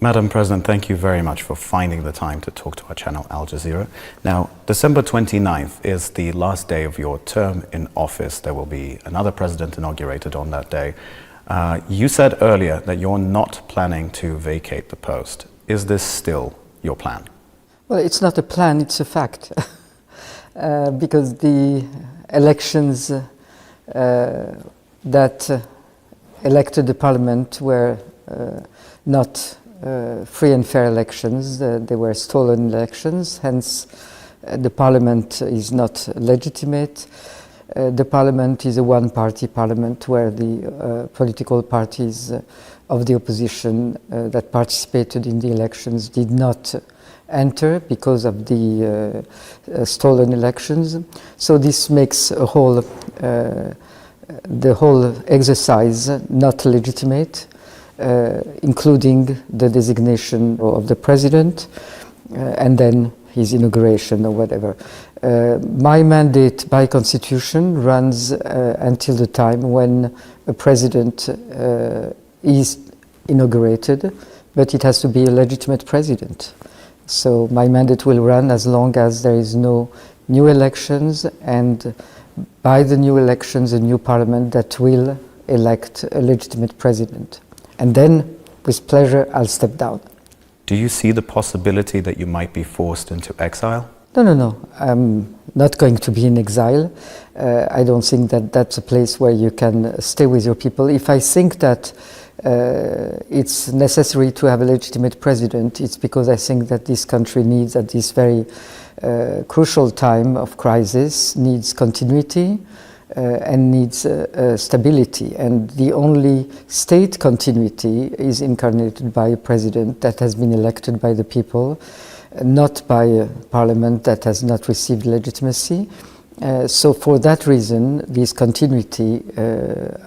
Madam President, thank you very much for finding the time to talk to our channel, Al Jazeera. Now, December 29th is the last day of your term in office. There will be another president inaugurated on that day. You said earlier that you're not planning to vacate the post. Is this still your plan? Well, it's not a plan, it's a fact. Because the elections that elected the parliament were not free and fair elections. They were stolen elections, hence the parliament is not legitimate. The parliament is a one-party parliament where the political parties of the opposition that participated in the elections did not enter because of the stolen elections. So this makes the whole exercise not legitimate. Including the designation of the president and then his inauguration or whatever. My mandate by constitution runs until the time when a president is inaugurated, but it has to be a legitimate president. So my mandate will run as long as there is no new elections, and by the new elections a new parliament that will elect a legitimate president. And then, with pleasure, I'll step down. Do you see the possibility that you might be forced into exile? No. I'm not going to be in exile. I don't think that that's a place where you can stay with your people. If I think that it's necessary to have a legitimate president, it's because I think that this country needs, at this very crucial time of crisis, needs continuity. And needs stability, and the only state continuity is incarnated by a president that has been elected by the people, not by a parliament that has not received legitimacy. So for that reason, this continuity,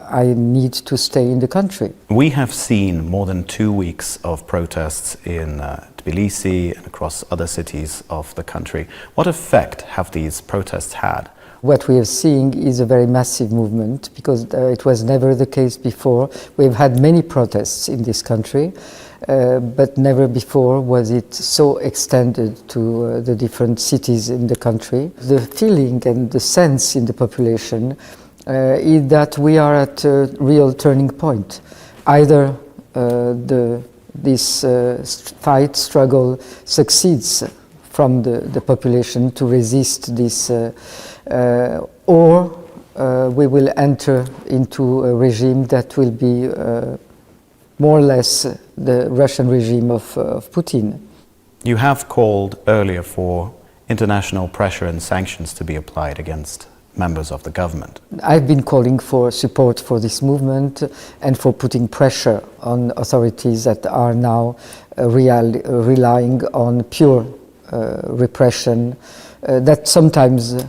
I need to stay in the country. We have seen more than 2 weeks of protests in Tbilisi and across other cities of the country. What effect have these protests had? What we are seeing is a very massive movement, because it was never the case before. We've had many protests in this country, but never before was it so extended to the different cities in the country. The feeling and the sense in the population is that we are at a real turning point. Either this struggle succeeds from the population to resist this, or we will enter into a regime that will be more or less the Russian regime of Putin. You have called earlier for international pressure and sanctions to be applied against members of the government. I've been calling for support for this movement and for putting pressure on authorities that are now relying on pure repression that sometimes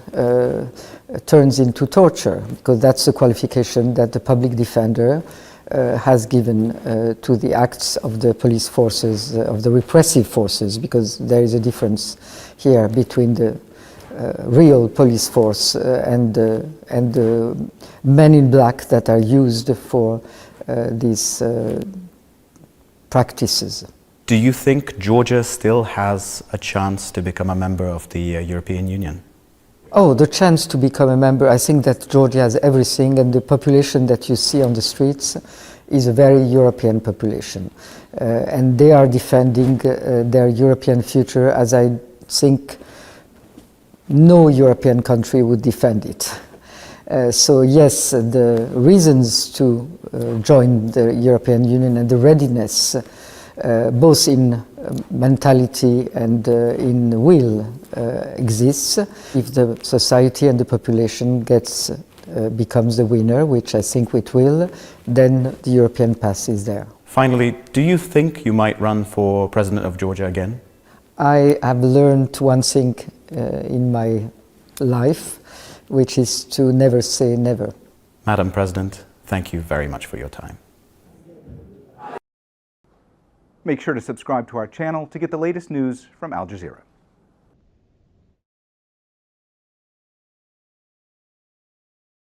turns into torture, because that's the qualification that the public defender has given to the acts of the police forces, of the repressive forces, because there is a difference here between the real police force and the men in black that are used for these practices. Do you think Georgia still has a chance to become a member of the European Union? Oh, the chance to become a member, I think that Georgia has everything, and the population that you see on the streets is a very European population. And they are defending their European future as I think no European country would defend it. So yes, the reasons to join the European Union and the readiness both in mentality and in will exists. If the society and the population becomes the winner, which I think it will, then the European path is there. Finally, do you think you might run for President of Georgia again? I have learned one thing in my life, which is to never say never. Madam President, thank you very much for your time. Make sure to subscribe to our channel to get the latest news from Al Jazeera.